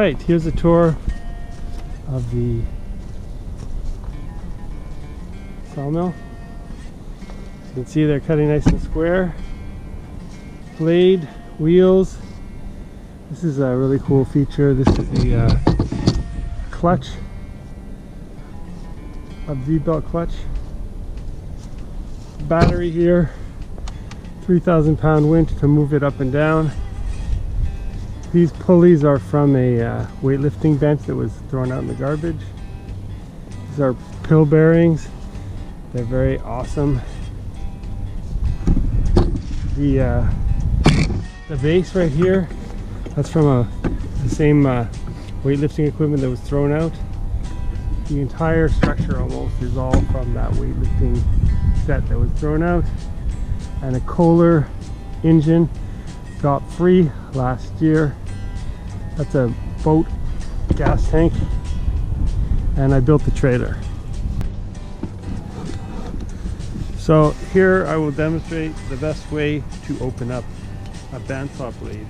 right, here's a tour of the sawmill. As you can see, they're cutting nice and square. Blade, wheels. This is a really cool feature. This is the clutch, a V-belt clutch. Battery here, 3,000 pound winch to move it up and down. These pulleys are from a weightlifting bench that was thrown out in the garbage. These are pill bearings. They're very awesome. The base right here, that's from the same weightlifting equipment that was thrown out. The entire structure almost is all from that weightlifting set that was thrown out. And a Kohler engine got free last year. That's a boat gas tank, and I built the trailer. So here I will demonstrate the best way to open up a bandsaw blade.